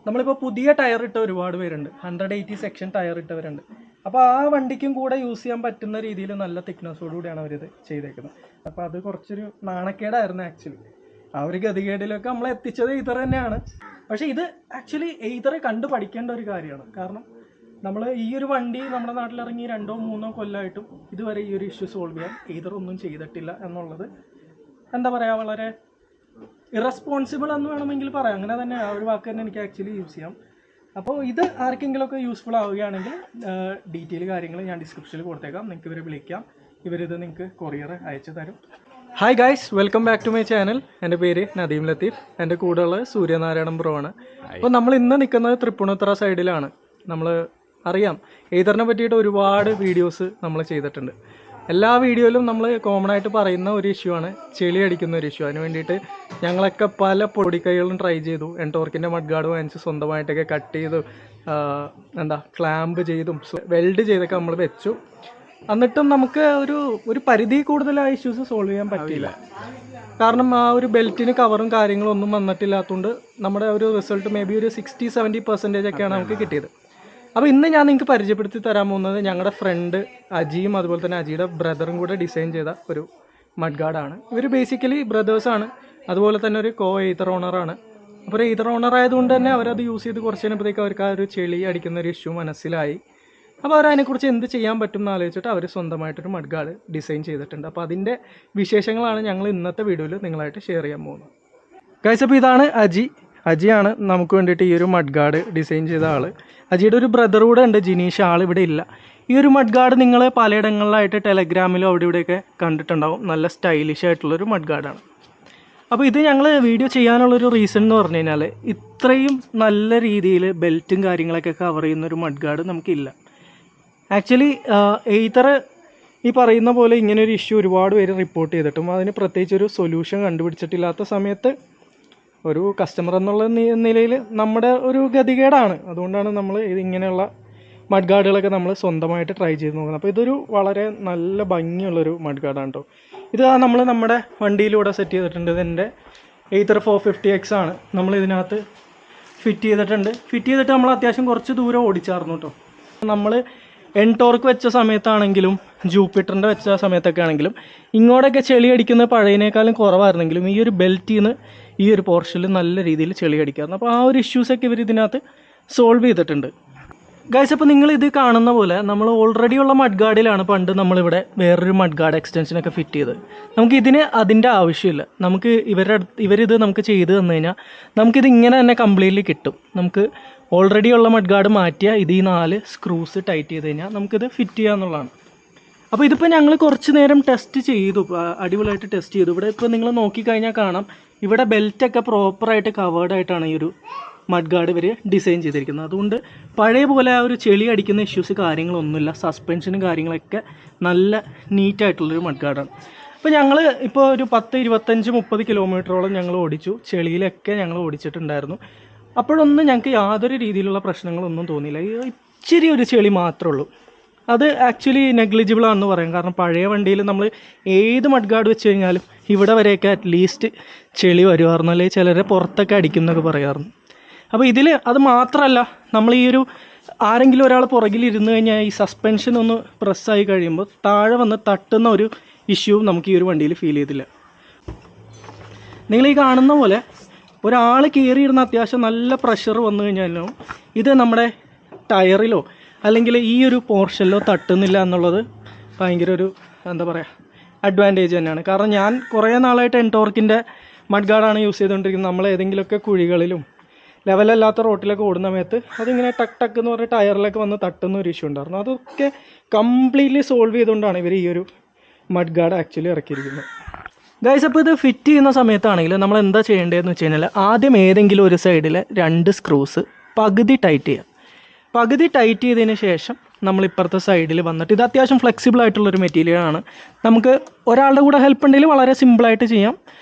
നമ്മളിപ്പോൾ പുതിയ ടയർ ഇട്ട ഒരുപാട് പേരുണ്ട്, 180 സെക്ഷൻ ടയർ ഇട്ടവരുണ്ട്. അപ്പോൾ ആ വണ്ടിക്കും കൂടെ യൂസ് ചെയ്യാൻ പറ്റുന്ന രീതിയിൽ നല്ല തിക്നെസ്സോടുകൂടിയാണ് അവരിത് ചെയ്തേക്കുന്നത്. അപ്പോൾ അത് കുറച്ചൊരു നാണക്കേടായിരുന്നു ആക്ച്വലി. ആ ഒരു ഗതികേടിലൊക്കെ നമ്മളെ എത്തിച്ചത് ഈതർ തന്നെയാണ്. പക്ഷേ ഇത് ആക്ച്വലി ഈതർ കണ്ടു പഠിക്കേണ്ട ഒരു കാര്യമാണ്. കാരണം നമ്മൾ ഈ ഒരു വണ്ടി നമ്മുടെ നാട്ടിലിറങ്ങി 2-3 കൊല്ലമായിട്ടും ഇതുവരെ ഈ ഒരു ഇഷ്യൂ സോൾവ് ചെയ്യാൻ ഈതർ ഒന്നും ചെയ്തിട്ടില്ല എന്നുള്ളത് എന്താ പറയുക, വളരെ ഇറസ്പോൺസിബിൾ എന്ന് വേണമെങ്കിൽ പറയാം. അങ്ങനെ തന്നെ ആ ഒരു വാക്ക് തന്നെ എനിക്ക് ആക്ച്വലി യൂസ് ചെയ്യാം. അപ്പോൾ ഇത് ആർക്കെങ്കിലുമൊക്കെ യൂസ്ഫുൾ ആവുകയാണെങ്കിൽ ഡീറ്റെയിൽ കാര്യങ്ങൾ ഞാൻ ഡിസ്ക്രിപ്ഷനിൽ കൊടുത്തേക്കാം. നിങ്ങൾക്ക് ഇവരെ വിളിക്കാം, ഇവരിത് നിങ്ങൾക്ക് കൊറിയർ അയച്ചു തരും. Hi guys, welcome back to my channel. എൻ്റെ പേര് നദീം ലത്തീഫ്. എൻ്റെ കൂടെയുള്ള സൂര്യനാരായണൻ ബ്രോ ആണ്. അപ്പോൾ നമ്മൾ ഇന്ന് നിൽക്കുന്നത് തൃപ്പൂണിത്തുറ സൈഡിലാണ്. നമ്മൾ അറിയാം, ഈതറിനെ പറ്റിയിട്ട് ഒരുപാട് വീഡിയോസ് നമ്മൾ ചെയ്തിട്ടുണ്ട്. എല്ലാ വീഡിയോയിലും നമ്മൾ കോമൺ ആയിട്ട് പറയുന്ന ഒരു ഇഷ്യൂ ആണ് ചെളി അടിക്കുന്ന ഒരു ഇഷ്യൂ. അതിന് വേണ്ടിയിട്ട് ഞങ്ങളൊക്കെ പല പൊടിക്കൈകളും ട്രൈ ചെയ്തു. എൻടോർക്കിൻ്റെ മഡ്ഗാർഡ് വാങ്ങിച്ച് സ്വന്തമായിട്ടൊക്കെ കട്ട് ചെയ്തു, ക്ലാമ്പ് ചെയ്തും വെൽഡ് ചെയ്തൊക്കെ നമ്മൾ വെച്ചു. എന്നിട്ടും നമുക്ക് ഒരു പരിധി കൂടുതൽ ആ ഇഷ്യൂസ് സോൾവ് ചെയ്യാൻ പറ്റിയില്ല. കാരണം ആ ഒരു ബെൽറ്റിന് കവറും കാര്യങ്ങളും ഒന്നും വന്നിട്ടില്ലാത്തതുകൊണ്ട് നമ്മുടെ ഒരു റിസൾട്ട് മേ ബി ഒരു 60-70% ഒക്കെയാണ് നമുക്ക് കിട്ടിയത്. അപ്പോൾ ഇന്ന് ഞാൻ നിങ്ങൾക്ക് പരിചയപ്പെടുത്തി തരാൻ പോകുന്നത് ഞങ്ങളുടെ ഫ്രണ്ട് അജിയും അതുപോലെ തന്നെ അജിയുടെ ബ്രദറും കൂടെ ഡിസൈൻ ചെയ്ത ഒരു മഡ്ഗാർഡാണ്. ഇവർ ബേസിക്കലി ബ്രദേഴ്സാണ്, അതുപോലെ തന്നെ ഒരു ഈതർ ഓണറാണ്. അപ്പോൾ ഒരു ഈതർ ഓണർ ആയതുകൊണ്ട് തന്നെ അവരത് യൂസ് ചെയ്ത് കുറച്ച് കഴിഞ്ഞപ്പോഴത്തേക്ക് അവർക്ക് ആ ഒരു ചെളി അടിക്കുന്ന ഒരു ഇഷ്യൂ മനസ്സിലായി. അപ്പോൾ അവരതിനെക്കുറിച്ച് എന്ത് ചെയ്യാൻ പറ്റും എന്ന് ആലോചിച്ചിട്ട് അവർ സ്വന്തമായിട്ടൊരു മഡ്ഗാർഡ് ഡിസൈൻ ചെയ്തിട്ടുണ്ട്. അപ്പോൾ അതിൻ്റെ വിശേഷങ്ങളാണ് ഞങ്ങൾ ഇന്നത്തെ വീഡിയോയിൽ നിങ്ങളായിട്ട് ഷെയർ ചെയ്യാൻ പോകുന്നത്. ഗൈസ്, അപ്പോൾ ഇതാണ് അജിയാണ് നമുക്ക് വേണ്ടിയിട്ട് ഈ ഒരു മഡ്ഗാർഡ് ഡിസൈൻ ചെയ്ത ആൾ. അജിയുടെ ഒരു ബ്രദർ കൂടെ ഉണ്ട്, ജിനീഷ്. ആൾ ഇവിടെ ഇല്ല. ഈ ഒരു മഡ്ഗാർഡ് നിങ്ങൾ പലയിടങ്ങളിലായിട്ട് ടെലഗ്രാമിലും അവിടെ ഇവിടെയൊക്കെ കണ്ടിട്ടുണ്ടാവും. നല്ല സ്റ്റൈലിഷ് ആയിട്ടുള്ളൊരു മഡ്ഗാർഡാണ്. അപ്പോൾ ഇത് ഞങ്ങൾ വീഡിയോ ചെയ്യാനുള്ളൊരു റീസൺ എന്ന് പറഞ്ഞു കഴിഞ്ഞാൽ ഇത്രയും നല്ല രീതിയിൽ ബെൽറ്റും കാര്യങ്ങളൊക്കെ കവർ ചെയ്യുന്നൊരു മഡ്ഗാർഡ് നമുക്കില്ല. ആക്ച്വലി ഈതർ ഈ പറയുന്ന പോലെ ഇങ്ങനൊരു ഇഷ്യൂ ഒരുപാട് പേര് റിപ്പോർട്ട് ചെയ്തിട്ടും അതിന് പ്രത്യേകിച്ചൊരു സൊല്യൂഷൻ കണ്ടുപിടിച്ചിട്ടില്ലാത്ത സമയത്ത് ഒരു കസ്റ്റമർ എന്നുള്ള നിലയിൽ നമ്മുടെ ഒരു ഗതികേടാണ്. അതുകൊണ്ടാണ് നമ്മൾ ഇങ്ങനെയുള്ള മഡ്ഗാർഡുകളൊക്കെ നമ്മൾ സ്വന്തമായിട്ട് ട്രൈ ചെയ്ത് നോക്കുന്നത്. അപ്പോൾ ഇതൊരു വളരെ നല്ല ഭംഗിയുള്ളൊരു മഡ്ഗാർഡാണ് കേട്ടോ. ഇത് നമ്മൾ നമ്മുടെ വണ്ടിയിലൂടെ സെറ്റ് ചെയ്തിട്ടുണ്ട്. ഇതിൻ്റെ ഈതർ 450X ആണ് നമ്മൾ ഇതിനകത്ത് ഫിറ്റ് ചെയ്തിട്ടുണ്ട്. ഫിറ്റ് ചെയ്തിട്ട് നമ്മൾ അത്യാവശ്യം കുറച്ച് ദൂരം ഓടിച്ചായിരുന്നു കേട്ടോ. നമ്മൾ എൻടോർക്ക് വെച്ച സമയത്താണെങ്കിലും ജൂപ്പിറ്ററിൻ്റെ വെച്ച സമയത്തൊക്കെ ആണെങ്കിലും ഇങ്ങോട്ടൊക്കെ ചെളി അടിക്കുന്നത് പഴയതിനേക്കാളും കുറവായിരുന്നെങ്കിലും ഈ ഒരു ബെൽറ്റിൽ നിന്ന് ഈ ഒരു പോർഷനിൽ നല്ല രീതിയിൽ ചെളി അടിക്കാറുണ്ട്. അപ്പോൾ ആ ഒരു ഇഷ്യൂസൊക്കെ ഇവർ ഇതിനകത്ത് സോൾവ് ചെയ്തിട്ടുണ്ട്. ഗൈസ്, അപ്പോൾ നിങ്ങളിത് കാണുന്ന പോലെ നമ്മൾ ഓൾറെഡി ഉള്ള മഡ്ഗാർഡിലാണ് പണ്ട് നമ്മളിവിടെ വേറൊരു മഡ്ഗാർഡ് എക്സ്റ്റൻഷനൊക്കെ ഫിറ്റ് ചെയ്ത്. നമുക്കിതിന് അതിൻ്റെ ആവശ്യമില്ല. നമുക്ക് ഇവരിത് നമുക്ക് ചെയ്ത് തന്നു കഴിഞ്ഞാൽ നമുക്കിത് ഇങ്ങനെ തന്നെ കംപ്ലീറ്റ്ലി കിട്ടും. നമുക്ക് ഓൾറെഡി ഉള്ള മഡ്ഗാർഡ് മാറ്റിയാൽ ഇത് ഈ 4 സ്ക്രൂസ് ടൈറ്റ് ചെയ്ത് കഴിഞ്ഞാൽ നമുക്കിത് ഫിറ്റ് ചെയ്യാന്നുള്ളതാണ്. അപ്പോൾ ഇതിപ്പോൾ ഞങ്ങൾ കുറച്ച് നേരം ടെസ്റ്റ് ചെയ്തു, അടിപൊളിയായിട്ട് ടെസ്റ്റ് ചെയ്തു. ഇവിടെ ഇപ്പോൾ നിങ്ങൾ നോക്കിക്കഴിഞ്ഞാൽ കാണാം, ഇവിടെ ബെൽറ്റൊക്കെ പ്രോപ്പറായിട്ട് കവേർഡായിട്ടാണ് ഈ ഒരു മഡ്ഗാർഡ് ഇവർ ഡിസൈൻ ചെയ്തിരിക്കുന്നത്. അതുകൊണ്ട് പഴയ പോലെ ആ ഒരു ചെളി അടിക്കുന്ന ഇഷ്യൂസ് കാര്യങ്ങളൊന്നുമില്ല. സസ്പെൻഷനും കാര്യങ്ങളൊക്കെ നല്ല നീറ്റായിട്ടുള്ളൊരു മഡ്ഗാർഡാണ്. അപ്പോൾ ഞങ്ങൾ ഇപ്പോൾ ഒരു 10-25-30 കിലോമീറ്ററോളം ഞങ്ങൾ ഓടിച്ചു. ചെളിയിലൊക്കെ ഞങ്ങൾ ഓടിച്ചിട്ടുണ്ടായിരുന്നു. അപ്പോഴൊന്നും ഞങ്ങൾക്ക് യാതൊരു രീതിയിലുള്ള പ്രശ്നങ്ങളൊന്നും തോന്നിയില്ല. ഇച്ചിരി ഒരു ചെളി മാത്രമേ ഉള്ളൂ. അത് ആക്ച്വലി നെഗ്ലിജിബിൾ ആണെന്ന് പറയാം. കാരണം പഴയ വണ്ടിയിൽ നമ്മൾ ഏത് മഡ്ഗാർഡ് വെച്ച് കഴിഞ്ഞാലും ഇവിടെ വരെയൊക്കെ അറ്റ്ലീസ്റ്റ് ചെളി വരുമായിരുന്നു, അല്ലെങ്കിൽ ചിലരെ പുറത്തൊക്കെ അടിക്കുന്നൊക്കെ പറയാറുണ്ട്. അപ്പോൾ ഇതിൽ അത് മാത്രമല്ല, നമ്മൾ ഈ ഒരു ആരെങ്കിലും ഒരാൾ പുറകിലിരുന്ന് കഴിഞ്ഞാൽ ഈ സസ്പെൻഷൻ ഒന്ന് പ്രസ്സായി കഴിയുമ്പോൾ താഴെ വന്ന് തട്ടുന്ന ഒരു ഇഷ്യൂ നമുക്ക് ഈ ഒരു വണ്ടിയിൽ ഫീൽ ചെയ്തില്ല. നിങ്ങൾ ഈ കാണുന്ന പോലെ ഒരാൾ കയറിയിരുന്ന അത്യാവശ്യം നല്ല പ്രഷർ വന്നു കഴിഞ്ഞാലും ഇത് നമ്മുടെ ടയറിലോ അല്ലെങ്കിൽ ഈ ഒരു പോർഷനിലോ തട്ടുന്നില്ല എന്നുള്ളത് ഭയങ്കര ഒരു എന്താ പറയുക അഡ്വാൻറ്റേജ് തന്നെയാണ്. കാരണം ഞാൻ കുറേ നാളായിട്ട് എൻടോർക്കിൻ്റെ മഡ്ഗാർഡാണ് യൂസ് ചെയ്തുകൊണ്ടിരിക്കുന്നത്. നമ്മൾ ഏതെങ്കിലുമൊക്കെ കുഴികളിലും ലെവലല്ലാത്ത റോട്ടിലൊക്കെ ഓടുന്ന സമയത്ത് അതിങ്ങനെ ടക്ക് എന്ന് പറഞ്ഞ ടയറിലൊക്കെ വന്ന് തട്ടുന്ന ഒരു ഇഷ്യൂ ഉണ്ടായിരുന്നു. അതൊക്കെ കംപ്ലീറ്റ്ലി സോൾവ് ചെയ്തുകൊണ്ടാണ് ഇവർ ഈ ഒരു മഡ്ഗാർഡ് ആക്ച്വലി ഇറക്കിയിരിക്കുന്നത്. ഗൈസ്, അപ്പോൾ ഇത് ഫിറ്റ് ചെയ്യുന്ന സമയത്താണെങ്കിൽ നമ്മൾ എന്താ ചെയ്യേണ്ടതെന്ന് വെച്ച് കഴിഞ്ഞാൽ ആദ്യം ഏതെങ്കിലും ഒരു സൈഡിലെ 2 സ്ക്രൂസ് പകുതി ടൈറ്റ് ചെയ്യുക. പകുതി ടൈറ്റ് ചെയ്തതിന് ശേഷം നമ്മൾ ഇപ്പുറത്തെ സൈഡിൽ വന്നിട്ട്, ഇത് അത്യാവശ്യം ഫ്ലെക്സിബിൾ ആയിട്ടുള്ളൊരു മെറ്റീരിയലാണ്. നമുക്ക് ഒരാളുടെ കൂടെ ഹെൽപ്പ് ഉണ്ടെങ്കിൽ വളരെ സിമ്പിളായിട്ട് ചെയ്യാം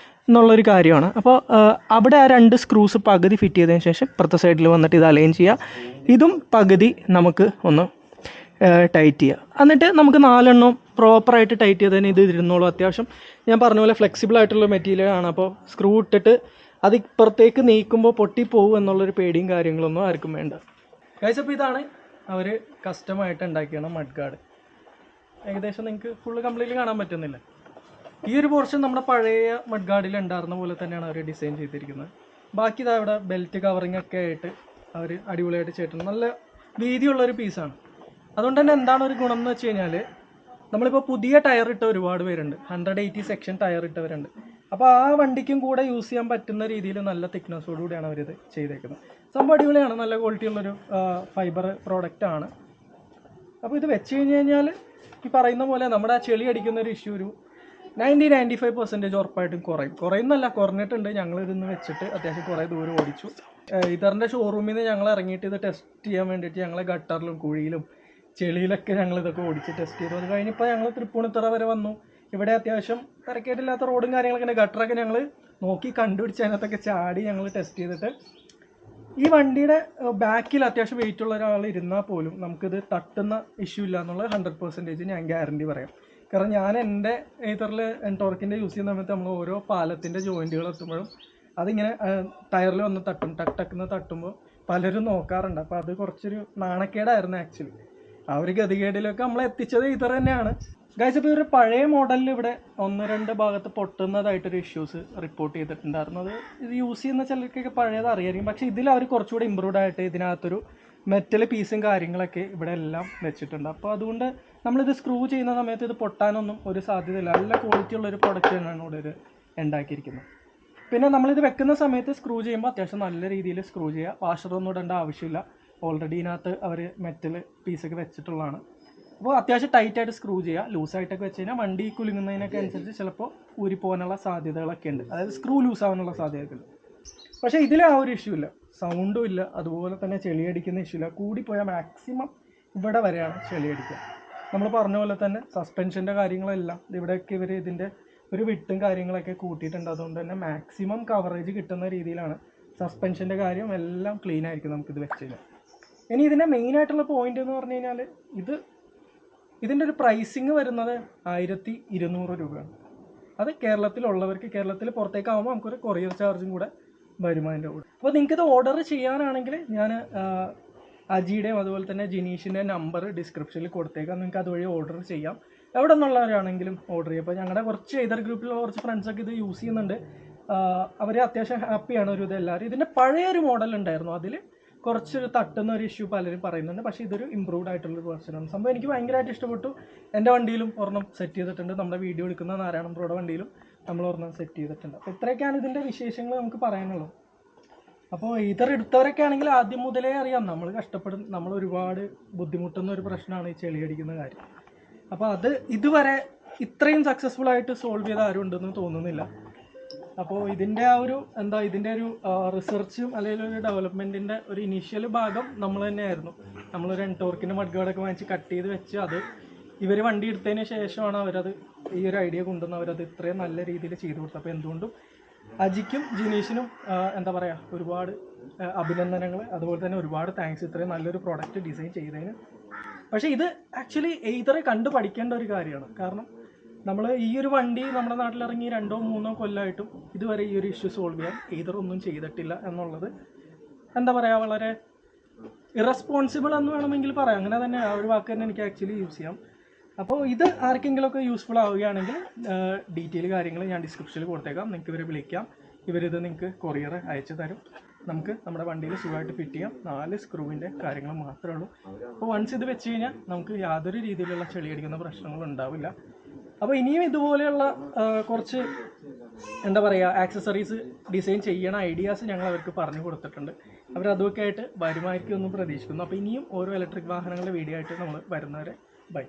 എന്നുള്ളൊരു കാര്യമാണ്. അപ്പോൾ അവിടെ ആ 2 സ്ക്രൂസ് പകുതി ഫിറ്റ് ചെയ്തതിന് ശേഷം ഇപ്പുറത്തെ സൈഡിൽ വന്നിട്ട് ഇത് അലൈൻ ചെയ്യുക. ഇതും പകുതി നമുക്ക് ഒന്ന് ടൈറ്റ് ചെയ്യുക. എന്നിട്ട് നമുക്ക് 4 പ്രോപ്പറായിട്ട് ടൈറ്റ് ചെയ്തതിന് ഇത് ഇരുന്നോളൂ. അത്യാവശ്യം ഞാൻ പറഞ്ഞ പോലെ ഫ്ലെക്സിബിൾ ആയിട്ടുള്ള മെറ്റീരിയലാണ്. അപ്പോൾ സ്ക്രൂ ഇട്ടിട്ട് അത് ഇപ്പുറത്തേക്ക് നീക്കുമ്പോൾ പൊട്ടിപ്പോവും എന്നുള്ളൊരു പേടിയും കാര്യങ്ങളൊന്നും ആർക്കും വേണ്ട. ഗൈസ്, അപ്പോൾ ഇതാണ് അവർ കസ്റ്റമായിട്ട് ഉണ്ടാക്കിയാണ് മഡ്ഗാർഡ്. ഏകദേശം നിങ്ങൾക്ക് ഫുള്ള് കംപ്ലീറ്റ്ലി കാണാൻ പറ്റുന്നില്ല. ഈ ഒരു പോർഷൻ നമ്മുടെ പഴയ മഡ്ഗാർഡിൽ ഉണ്ടായിരുന്ന പോലെ തന്നെയാണ് അവർ ഡിസൈൻ ചെയ്തിരിക്കുന്നത്. ബാക്കി ഇതാ ഇവിടെ ബെൽറ്റ് കവറിങ് ഒക്കെ ആയിട്ട് അവർ അടിപൊളിയായിട്ട് ചെയ്തിട്ടുണ്ട്. നല്ല വീതിയുള്ളൊരു പീസാണ്. അതുകൊണ്ട് തന്നെ എന്താണ് ഒരു ഗുണം എന്ന് വെച്ച് കഴിഞ്ഞാൽ, നമ്മളിപ്പോൾ പുതിയ ടയർ ഇട്ട ഒരുപാട് പേരുണ്ട്, 180 സെക്ഷൻ ടയർ ഇട്ടവരുണ്ട്. അപ്പോൾ ആ വണ്ടിക്കും കൂടെ യൂസ് ചെയ്യാൻ പറ്റുന്ന രീതിയിൽ നല്ല തിക്നെസ്സോടുകൂടിയാണ് അവരിത് ചെയ്തേക്കുന്നത്. സംഭവം അടിപൊളിയാണ്, നല്ല ക്വാളിറ്റി ഉള്ളൊരു ഫൈബർ പ്രോഡക്റ്റ് ആണ്. അപ്പോൾ ഇത് വെച്ച് കഴിഞ്ഞാൽ ഈ പറയുന്ന പോലെ നമ്മുടെ ആ ചെളി അടിക്കുന്ന ഒരു ഇഷ്യൂ ഒരു 90-95% ഉറപ്പായിട്ടും കുറയുന്നല്ല, കുറഞ്ഞിട്ടുണ്ട്. ഞങ്ങൾ ഇതൊന്ന് വെച്ചിട്ട് അത്യാവശ്യം കുറേ ദൂരം ഓടിച്ചു. ഇതറിൻ്റെ ഷോറൂമിൽ നിന്ന് ഞങ്ങൾ ഇറങ്ങിയിട്ട് ഇത് ടെസ്റ്റ് ചെയ്യാൻ വേണ്ടിയിട്ട് ഞങ്ങൾ ഗട്ടറിലും കുഴിയിലും ചെളിയിലൊക്കെ ഞങ്ങൾ ഇതൊക്കെ ഓടിച്ച് ടെസ്റ്റ് ചെയ്തു. അത് കഴിഞ്ഞപ്പോൾ ഞങ്ങൾ തൃപ്പൂണിത്തുറ വരെ വന്നു. ഇവിടെ അത്യാവശ്യം തിരക്കേട്ടില്ലാത്ത റോഡും കാര്യങ്ങളൊക്കെ, ഗട്ടറൊക്കെ ഞങ്ങൾ നോക്കി കണ്ടുപിടിച്ച് അതിനകത്തൊക്കെ ചാടി ഞങ്ങൾ ടെസ്റ്റ് ചെയ്തിട്ട് ഈ വണ്ടിയുടെ ബാക്കിൽ അത്യാവശ്യം വെയിറ്റ് ഉള്ള ഒരാൾ ഇരുന്നാൽ പോലും നമുക്കിത് തട്ടുന്ന ഇഷ്യൂ ഇല്ല എന്നുള്ളത് 100% ഞാൻ ഗ്യാരണ്ടി പറയാം. കാരണം ഞാൻ എൻ്റെ ഏതറിൽ ടോർക്കിൻ്റെ യൂസ് ചെയ്യുന്ന സമയത്ത് നമ്മൾ ഓരോ പാലത്തിൻ്റെ ജോയിൻറ്റുകൾ എത്തുമ്പോഴും അതിങ്ങനെ ടയറിൽ വന്ന് തട്ടും, ടക്കെന്ന് തട്ടുമ്പോൾ പലരും നോക്കാറുണ്ട്. അപ്പോൾ അത് കുറച്ചൊരു നാണക്കേടായിരുന്നു ആക്ച്വലി. ആ ഒരു ഗതികേടിലൊക്കെ നമ്മളെ എത്തിച്ചത് ഇതർ തന്നെയാണ്. ഗൈസ്, ഇപ്പോൾ ഒരു പഴയ മോഡലിൽ ഇവിടെ 1-2 ഭാഗത്ത് പൊട്ടുന്നതായിട്ടൊരു ഇഷ്യൂസ് റിപ്പോർട്ട് ചെയ്തിട്ടുണ്ടായിരുന്നു. അത് ഇത് യൂസ് ചെയ്യുന്ന ചിലർക്കൊക്കെ പഴയത് അറിയായിരിക്കും. പക്ഷേ ഇതിൽ അവർ കുറച്ചുകൂടി ഇമ്പ്രൂവ്ഡ് ആയിട്ട് ഇതിനകത്തൊരു മെറ്റൽ പീസും കാര്യങ്ങളൊക്കെ ഇവിടെ എല്ലാം വെച്ചിട്ടുണ്ട്. അപ്പോൾ അതുകൊണ്ട് നമ്മളിത് സ്ക്രൂ ചെയ്യുന്ന സമയത്ത് ഇത് പൊട്ടാനൊന്നും ഒരു സാധ്യതയില്ല. നല്ല ക്വാളിറ്റി ഉള്ളൊരു പ്രൊഡക്റ്റ് തന്നെയാണ് ഇവിടെ ഒരു ഉണ്ടാക്കിയിരിക്കുന്നത്. പിന്നെ നമ്മളിത് വെക്കുന്ന സമയത്ത് സ്ക്രൂ ചെയ്യുമ്പോൾ അത്യാവശ്യം നല്ല രീതിയിൽ സ്ക്രൂ ചെയ്യുക. വാഷറൊന്നും ഇടേണ്ട ആവശ്യമില്ല. ഓൾറെഡി ഇതിനകത്ത് അവർ മെറ്റൽ പീസൊക്കെ വെച്ചിട്ടുള്ളതാണ്. അപ്പോൾ അത്യാവശ്യം ടൈറ്റായിട്ട് സ്ക്രൂ ചെയ്യുക. ലൂസായിട്ടൊക്കെ വെച്ച് കഴിഞ്ഞാൽ വണ്ടി കുലുങ്ങുന്നതിനൊക്കെ അനുസരിച്ച് ചിലപ്പോൾ ഊരിപ്പോകാനുള്ള സാധ്യതകളൊക്കെ ഉണ്ട്. അതായത് സ്ക്രൂ ലൂസാവാനുള്ള സാധ്യതയൊക്കെ ഉണ്ട്. പക്ഷേ ഇതിൽ ആ ഒരു ഇഷ്യൂ ഇല്ല, സൗണ്ടും ഇല്ല, അതുപോലെ തന്നെ ചെളിയടിക്കുന്ന ഇഷ്യൂ ഇല്ല. കൂടിപ്പോയാൽ മാക്സിമം ഇവിടെ വരെയാണ് ചെളിയടിക്കുക. നമ്മൾ പറഞ്ഞ പോലെ തന്നെ സസ്പെൻഷൻ്റെ കാര്യങ്ങളെല്ലാം ഇവിടെയൊക്കെ ഇവർ ഇതിൻ്റെ ഒരു വിട്ടും കാര്യങ്ങളൊക്കെ കൂട്ടിയിട്ടുണ്ട്. അതുകൊണ്ട് തന്നെ മാക്സിമം കവറേജ് കിട്ടുന്ന രീതിയിലാണ് സസ്പെൻഷൻ്റെ കാര്യം എല്ലാം ക്ലീൻ ആയിരിക്കും നമുക്കിത് വെച്ച് കഴിഞ്ഞാൽ. ഇനി ഇതിൻ്റെ മെയിനായിട്ടുള്ള പോയിന്റ് എന്ന് പറഞ്ഞു കഴിഞ്ഞാൽ ഇതിൻ്റെ ഒരു പ്രൈസിങ് വരുന്നത് 1200 രൂപയാണ്. അത് കേരളത്തിലുള്ളവർക്ക്, കേരളത്തിൽ പുറത്തേക്കാവുമ്പോൾ നമുക്കൊരു കൊറിയർ ചാർജും കൂടെ വരും അതിൻ്റെ കൂടെ. അപ്പോൾ നിങ്ങൾക്കിത് ഓർഡർ ചെയ്യാനാണെങ്കിൽ ഞാൻ അജിയുടെയും അതുപോലെ തന്നെ ജിനീഷിൻ്റെ നമ്പർ ഡിസ്ക്രിപ്ഷനിൽ കൊടുത്തേക്കാം. നിങ്ങൾക്ക് അതുവഴി ഓർഡർ ചെയ്യാം. എവിടെ നിന്നുള്ളവരാണെങ്കിലും ഓർഡർ ചെയ്യും. അപ്പോൾ ഞങ്ങളുടെ കുറച്ച് ഏതർ ഗ്രൂപ്പിലുള്ള കുറച്ച് ഫ്രണ്ട്സൊക്കെ ഇത് യൂസ് ചെയ്യുന്നുണ്ട്. അവർ അത്യാവശ്യം ഹാപ്പിയാണ് ഒരു ഇത് എല്ലാവരും. ഇതിൻ്റെ പഴയൊരു മോഡൽ ഉണ്ടായിരുന്നു, അതിൽ കുറച്ചൊരു തട്ടുന്ന ഒരു ഇഷ്യൂ പലരും പറയുന്നുണ്ട്. പക്ഷേ ഇതൊരു ഇമ്പ്രൂവ്ഡ് ആയിട്ടുള്ളൊരു വെർഷനാണ്. സംഭവം എനിക്ക് ഭയങ്കരമായിട്ട് ഇഷ്ടപ്പെട്ടു. എൻ്റെ വണ്ടിയിലും ഒരെണ്ണം സെറ്റ് ചെയ്തിട്ടുണ്ട്. നമ്മുടെ വീഡിയോ എടുക്കുന്ന നാരായണൻ ബ്രോയുടെ വണ്ടിയിലും നമ്മൾ ഒരെണ്ണം സെറ്റ് ചെയ്തിട്ടുണ്ട്. അപ്പോൾ ഇത്രയൊക്കെയാണ് ഇതിൻ്റെ വിശേഷങ്ങൾ നമുക്ക് പറയാനുള്ളത്. അപ്പോൾ ഇതർ എടുത്തവരൊക്കെ ആണെങ്കിൽ ആദ്യം മുതലേ അറിയാം നമ്മൾ നമ്മൾ ഒരുപാട് ബുദ്ധിമുട്ടുന്ന ഒരു പ്രശ്നമാണ് ഈ ചെളിയടിക്കുന്ന കാര്യം. അപ്പോൾ അത് ഇതുവരെ ഇത്രയും സക്സസ്ഫുൾ ആയിട്ട് സോൾവ് ചെയ്ത ആരും ഉണ്ടെന്ന് തോന്നുന്നില്ല. അപ്പോൾ ഇതിൻ്റെ ആ ഒരു ഇതിൻ്റെ ഒരു റിസർച്ചും അല്ലെങ്കിൽ ഒരു ഡെവലപ്മെൻറ്റിൻ്റെ ഒരു ഇനീഷ്യൽ ഭാഗം നമ്മൾ തന്നെയായിരുന്നു. നമ്മളൊരു ടോർക്കിൻ്റെ മഡ്ഗാർഡൊക്കെ വാങ്ങിച്ച് കട്ട് ചെയ്ത് വെച്ച് അത് ഇവർ വണ്ടി എടുത്തതിന് ശേഷമാണ് അവരത് ഈ ഒരു ഐഡിയ കൊണ്ടുവന്ന് അവരത് ഇത്രയും നല്ല രീതിയിൽ ചെയ്തു കൊടുത്തത്. അപ്പോൾ എന്തുകൊണ്ടും അജിക്കും ജിനീഷിനും ഒരുപാട് അഭിനന്ദനങ്ങൾ, അതുപോലെ തന്നെ ഒരുപാട് താങ്ക്സ് ഇത്രയും നല്ലൊരു പ്രോഡക്റ്റ് ഡിസൈൻ ചെയ്തതിന്. പക്ഷേ ഇത് ആക്ച്വലി എയ്തറെ കണ്ടു പഠിക്കേണ്ട ഒരു കാര്യമാണ്. കാരണം നമ്മൾ ഈ ഒരു വണ്ടി നമ്മുടെ നാട്ടിലിറങ്ങി 2-3 കൊല്ലമായിട്ടും ഇതുവരെ ഈ ഒരു ഇഷ്യൂ സോൾവ് ചെയ്യാൻ എയ്തർ ഒന്നും ചെയ്തിട്ടില്ല എന്നുള്ളത് വളരെ ഇറസ്പോൺസിബിൾ എന്ന് വേണമെങ്കിൽ പറയാം. അങ്ങനെ തന്നെ ആ ഒരു വാക്ക് തന്നെ എനിക്ക് ആക്ച്വലി യൂസ് ചെയ്യാം. അപ്പോൾ ഇത് ആർക്കെങ്കിലുമൊക്കെ യൂസ്ഫുൾ ആവുകയാണെങ്കിൽ ഡീറ്റെയിൽ കാര്യങ്ങൾ ഞാൻ ഡിസ്ക്രിപ്ഷനിൽ കൊടുത്തേക്കാം. നിങ്ങൾക്ക് ഇവരെ വിളിക്കാം, ഇവരിത് നിങ്ങൾക്ക് കൊറിയർ അയച്ചു തരും. നമുക്ക് നമ്മുടെ വണ്ടിയിൽ സുഖമായിട്ട് ഫിറ്റ് ചെയ്യാം. 4 സ്ക്രൂവിൻ്റെ കാര്യങ്ങൾ മാത്രമേ ഉള്ളൂ. അപ്പോൾ വൺസ് ഇത് വെച്ച് കഴിഞ്ഞാൽ നമുക്ക് യാതൊരു രീതിയിലുള്ള ചെളിയടിക്കുന്ന പ്രശ്നങ്ങളും ഉണ്ടാവില്ല. അപ്പോൾ ഇനിയും ഇതുപോലെയുള്ള കുറച്ച് ആക്സസറീസ് ഡിസൈൻ ചെയ്യണ ഐഡിയാസ് ഞങ്ങൾ അവർക്ക് പറഞ്ഞു കൊടുത്തിട്ടുണ്ട്. അവരതൊക്കെ ആയിട്ട് വരുമായിരിക്കും ഒന്നും പ്രതീക്ഷിക്കുന്നു. അപ്പോൾ ഇനിയും ഓരോ ഇലക്ട്രിക് വാഹനങ്ങളുടെ വീഡിയോ ആയിട്ട് നമ്മൾ വരുന്നവരെ ബൈ.